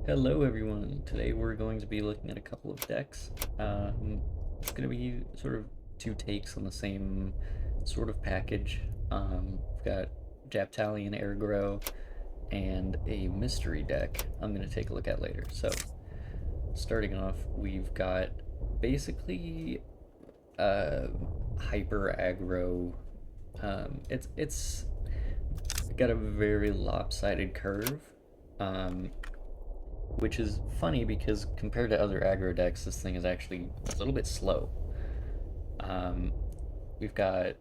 Hello everyone, today we're going to be looking at a couple of decks. It's going to be sort of two takes on the same sort of package. We've got Japtalian Airggro and a mystery deck I'm going to take a look at later. So, starting off, we've got basically hyper aggro. It's got a very lopsided curve. Um, which is funny because compared to other aggro decks, this thing is actually a little bit slow. Um, we've got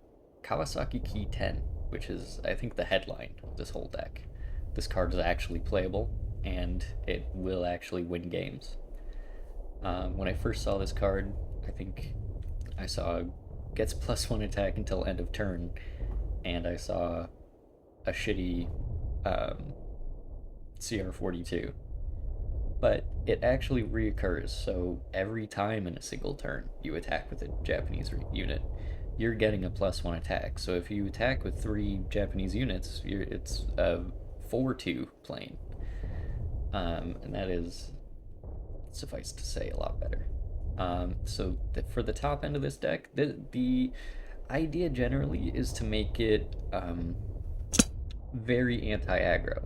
Kawasaki Key 10, which is, I think, the headline of this whole deck. This card is actually playable, and it will actually win games. When I first saw this card, I think I saw gets +1 attack until end of turn, and I saw a shitty um, CR42. But it actually reoccurs, so every time in a single turn you attack with a Japanese unit, you're getting a +1 attack. So if you attack with 3 Japanese units, it's a 4-2 plane. And that is, suffice to say, a lot better. For the top end of this deck, the idea generally is to make it very anti-aggro.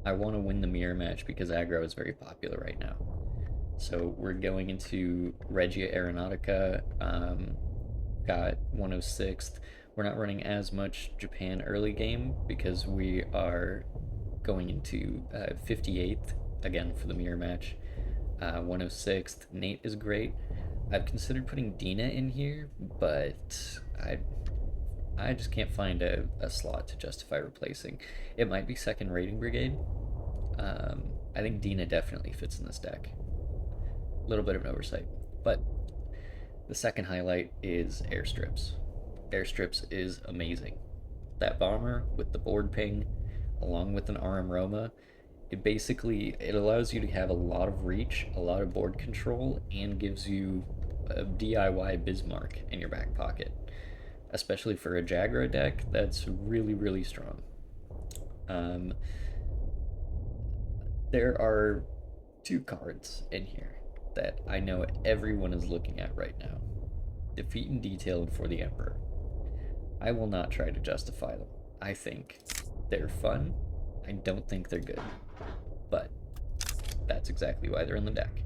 I want to win the mirror match because aggro is very popular right now. So we're going into Regia Aeronautica, got 106th. We're not running as much Japan early game because we are going into 58th again for the mirror match. 106th. Nate is great. I've considered putting Dina in here, but I just can't find a slot to justify replacing. It might be second rating brigade. I think Dina definitely fits in this deck. A little bit of an oversight. But the second highlight is airstrips. Airstrips is amazing. That bomber with the board ping, along with an RM Roma, it allows you to have a lot of reach, a lot of board control, and gives you a DIY Bismarck in your back pocket. Especially for a Jagro deck, that's really, really strong. Um, there are 2 cards in here that I know everyone is looking at right now. Defeat and Detail and For the Emperor. I will not try to justify them. I think they're fun. I don't think they're good. But that's exactly why they're in the deck.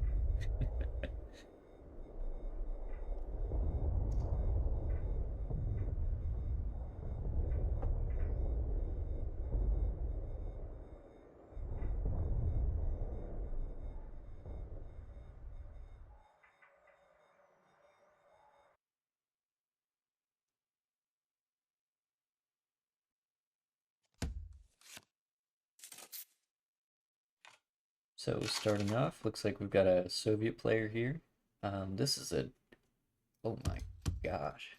So starting off, looks like we've got a Soviet player here. This is oh my gosh.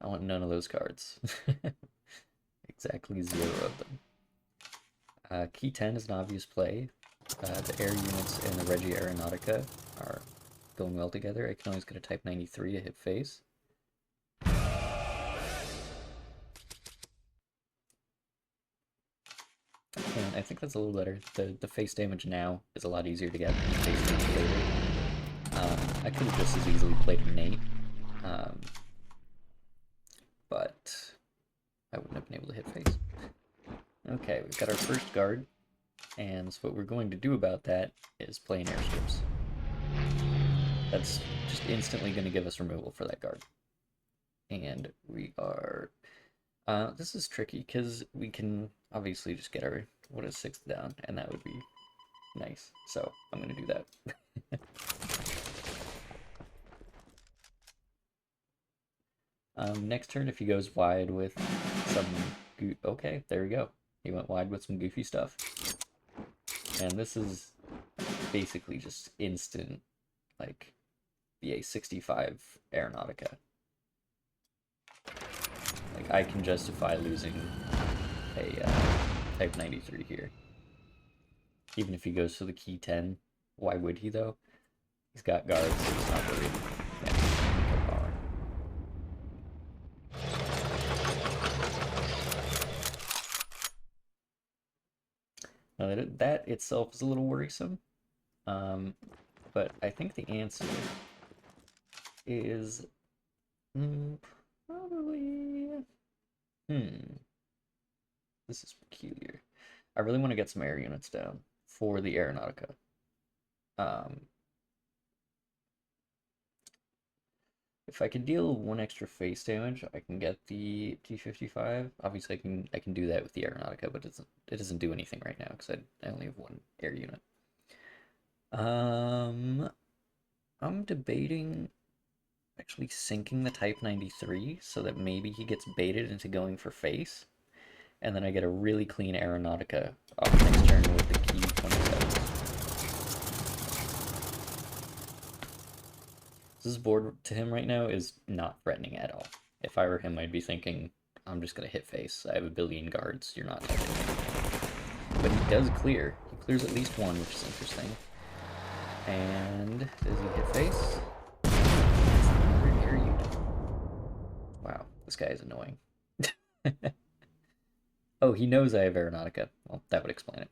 I want none of those cards. Exactly 0 of them. Key 10 is an obvious play. The air units and the Regia Aeronautica are going well together. I can always get a type 93 to hit face. And I think that's a little better. The face damage now is a lot easier to get than face damage later. I could have just as easily played Nate, but I wouldn't have been able to hit face. Okay, we've got our first guard, and so what we're going to do about that is play an airstrips. That's just instantly going to give us removal for that guard. And we are... this is tricky, because we can obviously just get our 6th down, and that would be nice. So, I'm going to do that. Next turn, if he goes wide with some... Okay, there we go. He went wide with some goofy stuff. And this is basically just instant, like, BA 65 Aeronautica. Like, I can justify losing a type 93 here. Even if he goes to the Key 10, why would he, though? He's got guards, so he's not worried. Now that itself is a little worrisome, but I think the answer is probably... This is peculiar. I really want to get some air units down for the Aeronautica. If I can deal one extra face damage, I can get the T-55. Obviously, I can do that with the Aeronautica, but it doesn't do anything right now because I only have one air unit. I'm debating actually sinking the Type 93 so that maybe he gets baited into going for face, and then I get a really clean Aeronautica off next turn with the key 27. This board to him right now is not threatening at all. If I were him, I'd be thinking, I'm just gonna hit face. I have a billion guards, you're not touching me. But he does clear. He clears at least one, which is interesting. And does he hit face? It's another air unit. Wow, this guy is annoying. Oh, he knows I have Aeronautica. Well, that would explain it.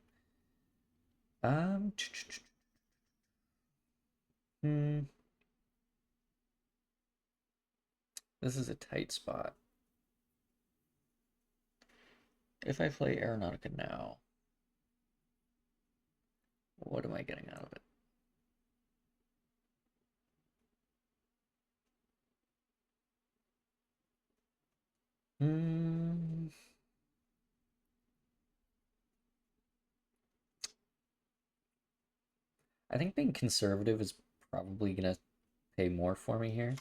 This is a tight spot. If I play Aeronautica now, what am I getting out of it? I think being conservative is probably going to pay more for me here.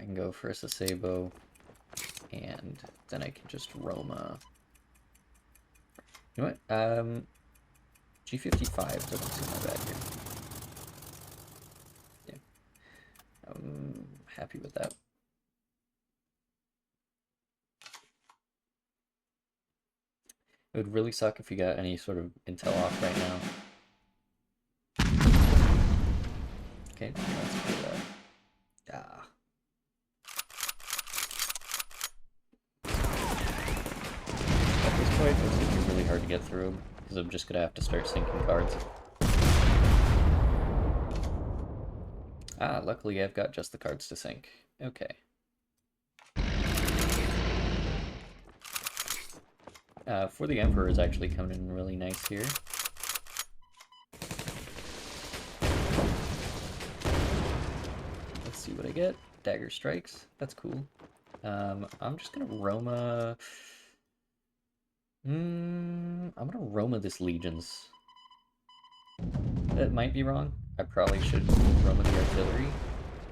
I can go for a Sasebo, and then I can just Roma. You know what? G55 doesn't seem that bad here. Yeah. I'm happy with that. It would really suck if you got any sort of intel off right now. Okay, let's do that. Ah. At this point, it's going to be really hard to get through, because I'm just going to have to start sinking cards. Ah, luckily I've got just the cards to sink. Okay. For the Emperor is actually coming in really nice here. Let's see what I get. Dagger strikes. That's cool. I'm just gonna Roma. I'm gonna Roma this Legions. That might be wrong. I probably should Roma the artillery,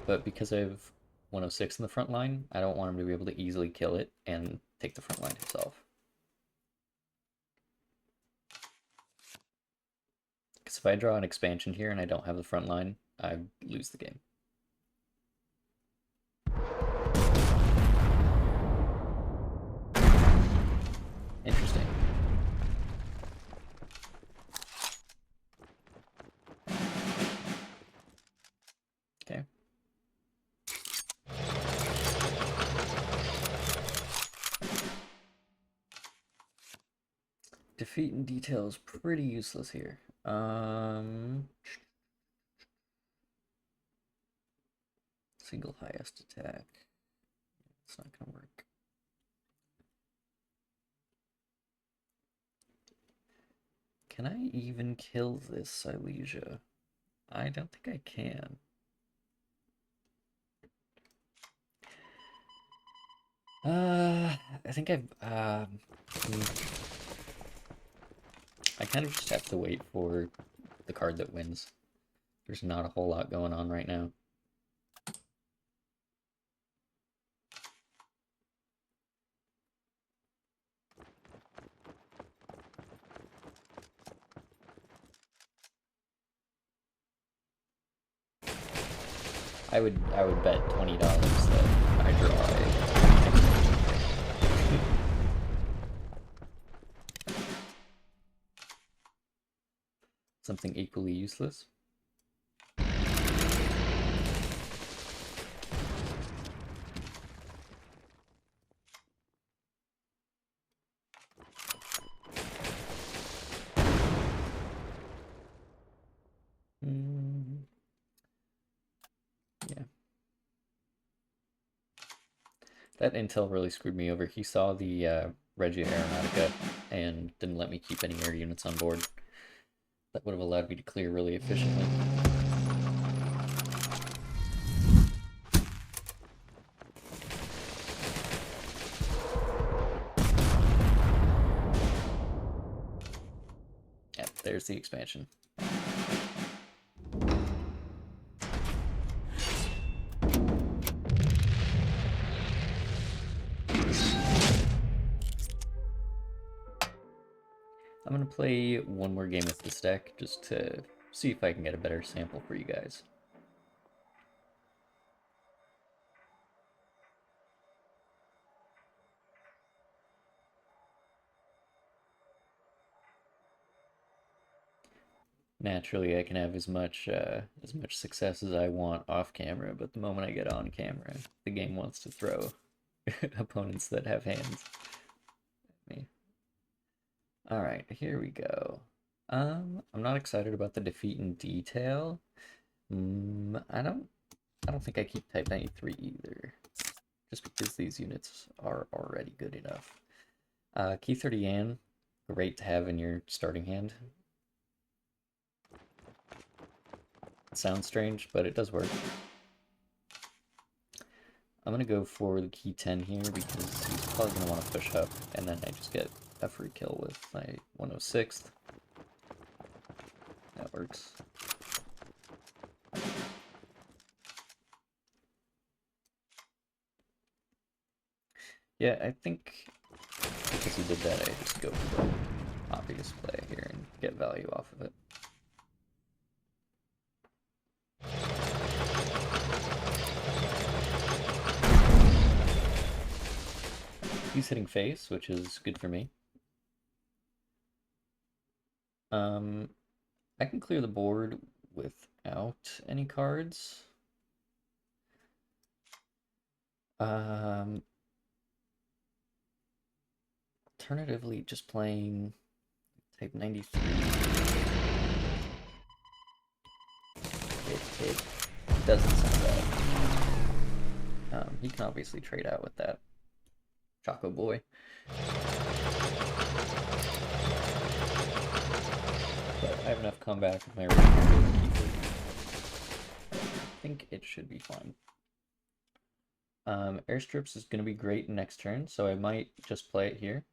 but because I have 106 in the front line, I don't want him to be able to easily kill it and take the front line himself. Because if I draw an expansion here and I don't have the front line, I lose the game. Interesting. Okay. Defeat in detail is pretty useless here. Single highest attack. It's not gonna work. Can I even kill this Silesia? I don't think I can. I think I kind of just have to wait for the card that wins. There's not a whole lot going on right now. I would bet $20 that I draw something equally useless. That intel really screwed me over. He saw the Regia Aeronautica and didn't let me keep any air units on board. That would have allowed me to clear really efficiently. Yeah, there's the expansion. I'm going to play one more game with this deck just to see if I can get a better sample for you guys. Naturally, I can have as much success as I want off camera, but the moment I get on camera, the game wants to throw opponents that have hands at me. All right, here we go. I'm not excited about the defeat in detail. I don't think I keep Type 93 either, just because these units are already good enough. Key 30 Yan, great to have in your starting hand. It sounds strange, but it does work. I'm gonna go for the key 10 here because he's probably gonna want to push up, and then I just get a free kill with my 106th. That works. Yeah, I think because he did that, I just go for the obvious play here and get value off of it. He's hitting face, which is good for me. I can clear the board without any cards. Alternatively, just playing Type 93. It doesn't sound bad. He can obviously trade out with that Choco Boy. But I have enough comeback with my range. I think it should be fine. Airstrips is going to be great next turn, so I might just play it here.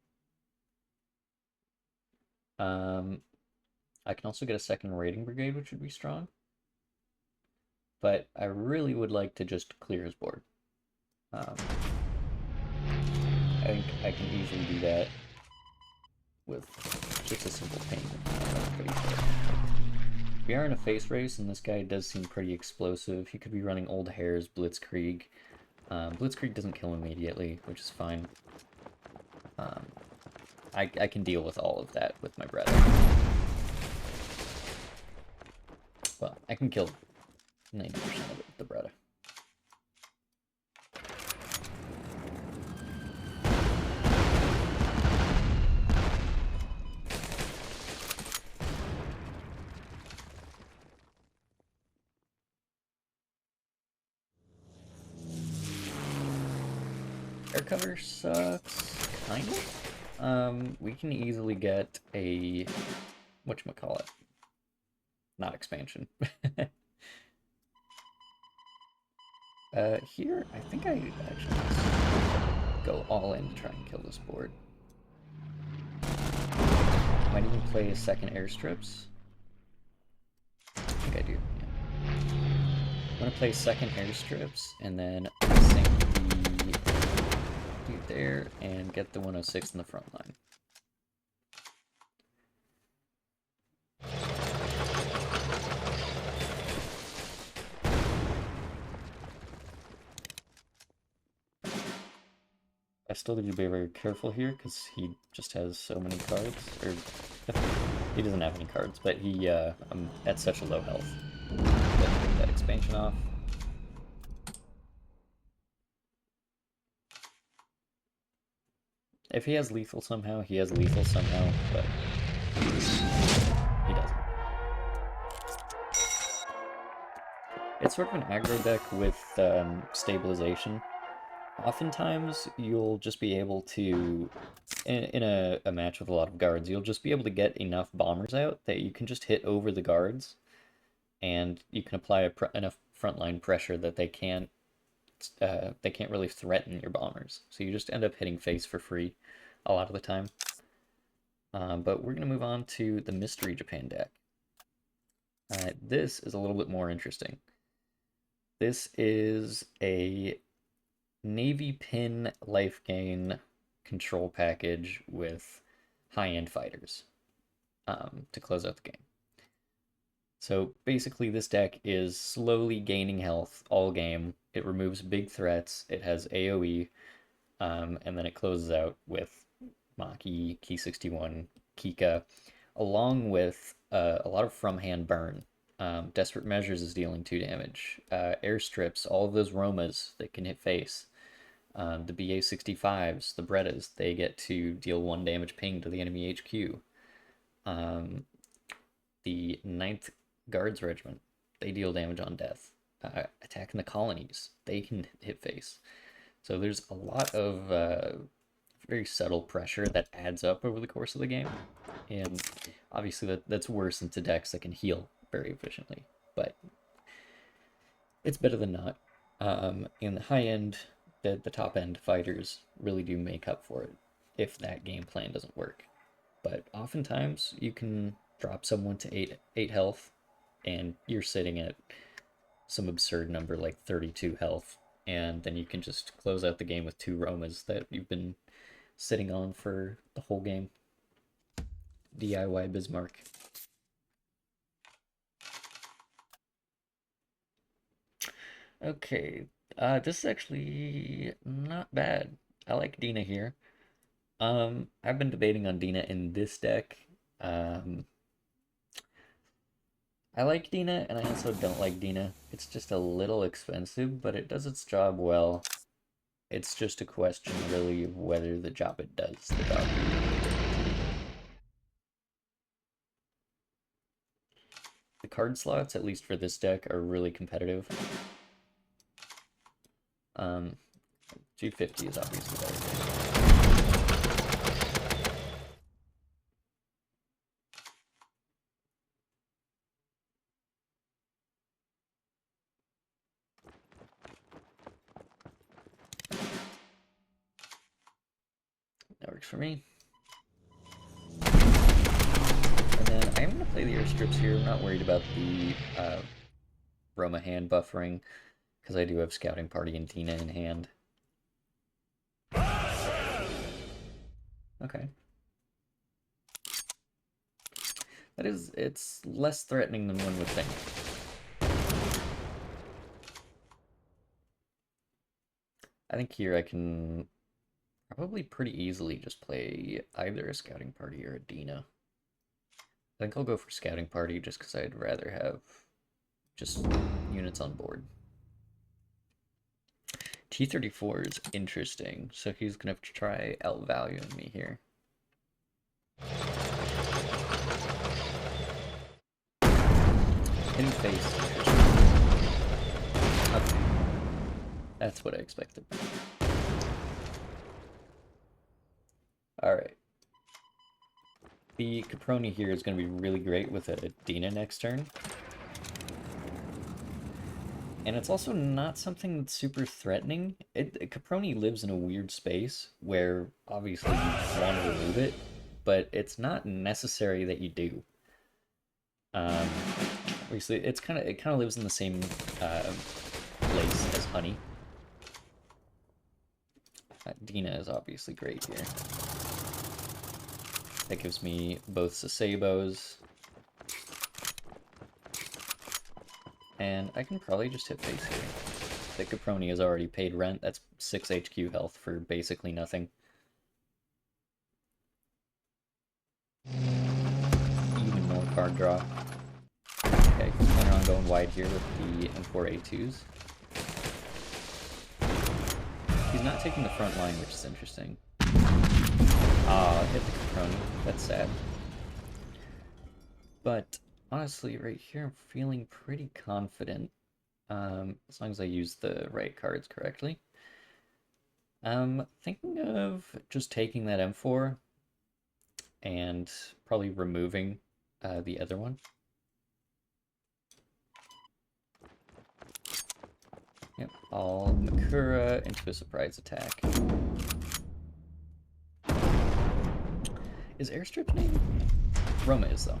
I can also get a second raiding brigade, which would be strong. But I really would like to just clear his board. I think I can easily do that with just a simple payment. We are in a face race, and this guy does seem pretty explosive. He could be running Old Hare's Blitzkrieg. Blitzkrieg doesn't kill immediately, which is fine. I can deal with all of that with my breath. Well, I can kill 90% of it with the Bretta. Air cover sucks, kind of. We can easily get a whatchamacallit. Not expansion. Here, I think I actually go all in to try and kill this board. Might even play a second airstrips. I think I do, yeah. I'm gonna play second airstrips and then sink the dude there and get the 106 in the front line. I still need to be very careful here because he just has so many cards, or he doesn't have any cards, but he I'm at such a low health. Let's get that expansion off. If he has lethal somehow, he has lethal somehow, but he doesn't. It's sort of an aggro deck with stabilization. Oftentimes, you'll just be able to, in a match with a lot of guards, you'll just be able to get enough bombers out that you can just hit over the guards, and you can apply enough frontline pressure that they can't really threaten your bombers. So you just end up hitting face for free a lot of the time. But we're going to move on to the Mystery Japan deck. This is a little bit more interesting. This is a Navy Pin life gain control package with high-end fighters to close out the game. So basically this deck is slowly gaining health all game. It removes big threats, it has AoE, and then it closes out with Maki, Key 61, Kika, along with a lot of from-hand burn. Desperate Measures is dealing 2 damage. Airstrips, all of those Romas that can hit face. The BA-65s, the Brettas, they get to deal 1 damage ping to the enemy HQ. The 9th Guards Regiment, they deal damage on death. Attacking the colonies, they can hit face. So there's a lot of very subtle pressure that adds up over the course of the game. And obviously that's worse into decks that can heal very efficiently. But it's better than not. In the high end, the top end fighters really do make up for it if that game plan doesn't work. But oftentimes you can drop someone to 8 health and you're sitting at some absurd number like 32 health, and then you can just close out the game with 2 Romas that you've been sitting on for the whole game. DIY Bismarck. Okay, this is actually not bad. I like Dina here. I've been debating on Dina in this deck. Um, I like Dina, and I also don't like Dina. It's just a little expensive, but it does its job well. It's just a question, really, of whether the job it does the job. The card slots, at least for this deck, are really competitive. G50 is obviously better. That works for me. And then I'm going to play the airstrips here. I'm not worried about the Roma hand buffering, because I do have Scouting Party and Dina in hand. Okay. It's less threatening than one would think. I think here I can probably pretty easily just play either a Scouting Party or a Dina. I think I'll go for Scouting Party just because I'd rather have just units on board. T-34 is interesting, so he's gonna have to try outvaluing me here. In face. Okay. That's what I expected. Alright. The Caproni here is going to be really great with a Dina next turn. And it's also not something that's super threatening. Caproni lives in a weird space where obviously you want to remove it, but it's not necessary that you do. Obviously, it kind of lives in the same place as Honey. Dina is obviously great here. That gives me both Sasebos. And I can probably just hit face here. The Caproni has already paid rent. That's 6 HQ health for basically nothing. Even more card draw. Okay, planning on going wide here with the M4A2s. He's not taking the front line, which is interesting. Ah, hit the Caproni. That's sad. But honestly, right here, I'm feeling pretty confident. As long as I use the right cards correctly. I'm thinking of just taking that M4 and probably removing the other one. Yep, I'll Makura into a surprise attack. Is Airstrip's name? Roma is, though.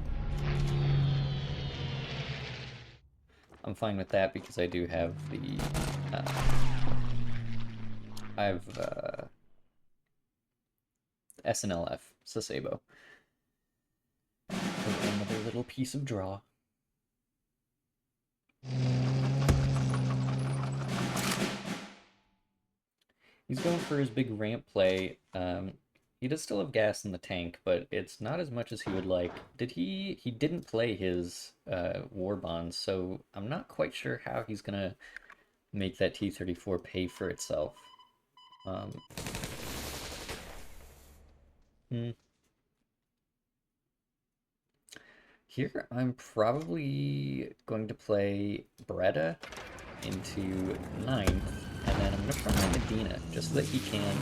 I'm fine with that because I do have the... I have SNLF, Sasebo. Another little piece of draw. He's going for his big ramp play. He does still have gas in the tank, but it's not as much as he would like. He didn't play his war bonds, so I'm not quite sure how he's gonna make that T-34 pay for itself. Hmm. Here, I'm probably going to play Beretta into 9th, and then I'm going to front my Medina, just so that he can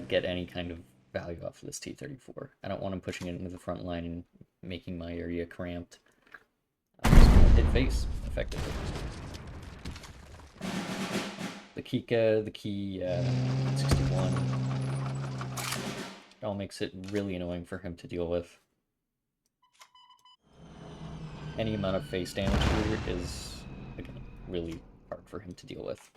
get any kind of value off of this T-34. I don't want him pushing it into the front line and making my area cramped. I'm just going to hit face, effectively. The Kika, the Key 61, it all makes it really annoying for him to deal with. Any amount of face damage here is, again, really hard for him to deal with.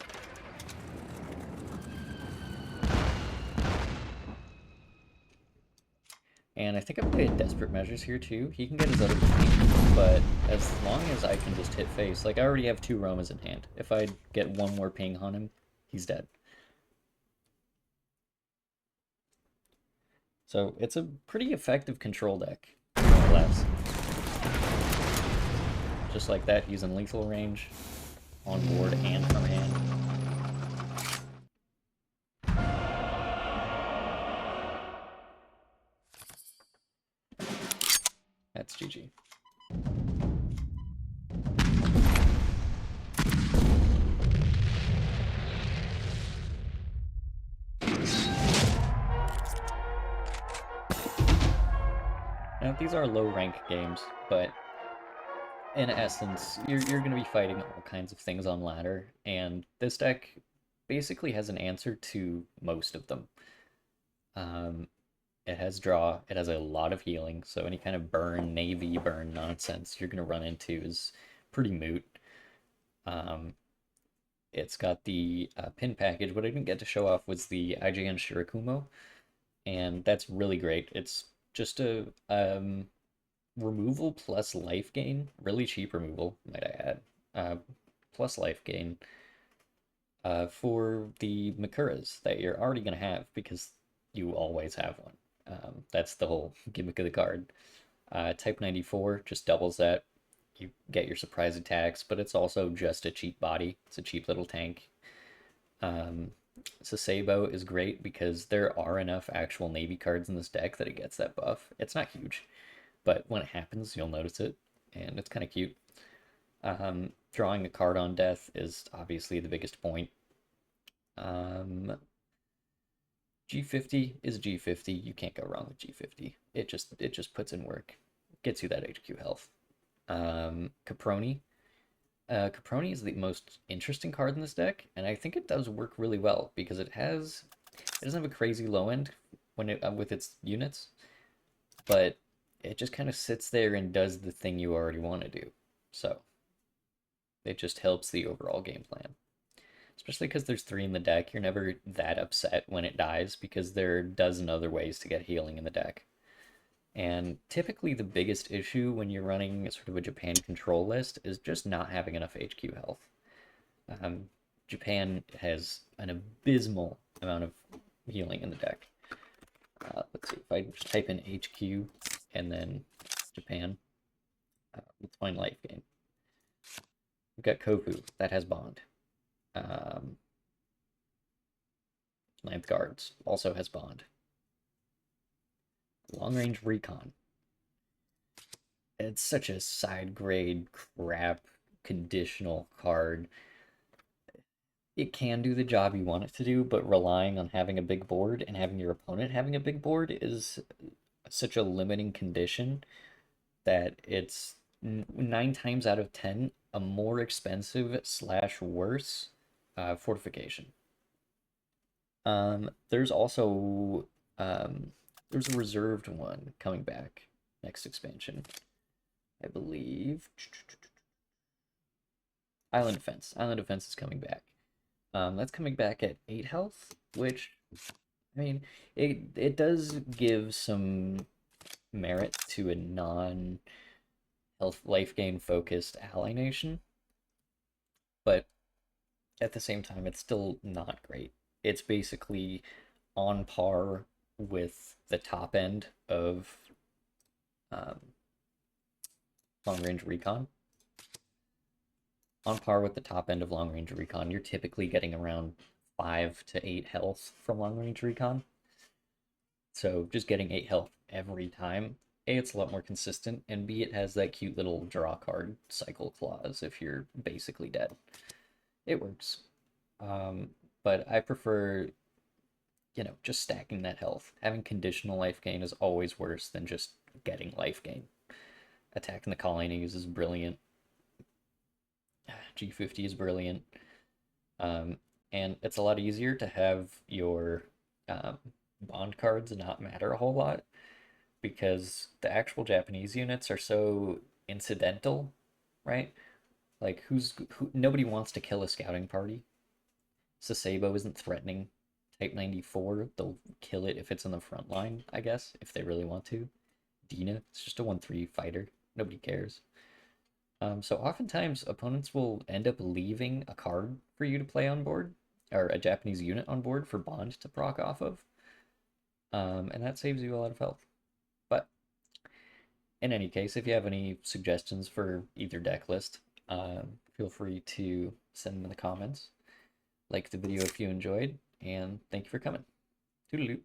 And I think I played Desperate Measures here too. He can get his other ping, but as long as I can just hit face, like I already have 2 Romas in hand. If I get one more ping on him, he's dead. So it's a pretty effective control deck, more or less. Just like that, he's in lethal range, on board and from hand. That's GG. Now, these are low-rank games, but in essence, you're going to be fighting all kinds of things on ladder, and this deck basically has an answer to most of them. It has draw, it has a lot of healing, so any kind of burn, navy burn nonsense you're going to run into is pretty moot. It's got the pin package. What I didn't get to show off was the IJN Shirakumo, and that's really great. It's just a removal plus life gain, really cheap removal, might I add, plus life gain for the Makuras that you're already going to have because you always have one. That's the whole gimmick of the card. Type 94 just doubles that. You get your surprise attacks, but it's also just a cheap body. It's a cheap little tank. Sasebo is great because there are enough actual Navy cards in this deck that it gets that buff. It's not huge, but when it happens, you'll notice it, and it's kind of cute. Drawing a card on death is obviously the biggest point. G50 is G50. You can't go wrong with G50. It just puts in work, gets you that HQ health. Caproni. Caproni is the most interesting card in this deck, and I think it does work really well because it doesn't have a crazy low end when it with its units, but it just kind of sits there and does the thing you already want to do. So it just helps the overall game plan. Especially because there's 3 in the deck, you're never that upset when it dies because there are a dozen other ways to get healing in the deck. And typically the biggest issue when you're running sort of a Japan control list is just not having enough HQ health. Japan has an abysmal amount of healing in the deck. Let's see, if I just type in HQ and then Japan, let's find life gain. We've got Kofu, that has bond. 9th guards also has bond. Long range recon. It's such a side grade crap conditional card. it can do the job you want it to do, but relying on having a big board and having your opponent having a big board is such a limiting condition that it's 9 times out of 10 a more expensive slash worse fortification. There's also um, there's a reserved one coming back next expansion, I believe. Island Defense. Island Defense is coming back. That's coming back at 8 health, which I mean, it does give some merit to a non-health life gain focused ally nation, but at the same time, it's still not great. It's basically on par with the top end of um, long range recon. On par with the top end of long range recon, you're typically getting around 5 to 8 health from long range recon. So just getting 8 health every time, A, it's a lot more consistent, and B, it has that cute little draw card cycle clause if you're basically dead. It works. Um, but I prefer, just stacking that health. Having conditional life gain is always worse than just getting life gain. Attacking the colonies is brilliant. G50 is brilliant. Um, and it's a lot easier to have your bond cards not matter a whole lot because the actual Japanese units are so incidental, right? Like nobody wants to kill a scouting party. Sasebo isn't threatening. Type 94, they'll kill it if it's in the front line, I guess, if they really want to. Dina, it's just a 1/3 fighter. Nobody cares. So oftentimes opponents will end up leaving a card for you to play on board, or a Japanese unit on board for Bond to proc off of. And that saves you a lot of health. But in any case, if you have any suggestions for either deck list, feel free to send them in the comments. Like the video if you enjoyed, and thank you for coming. Toodaloo.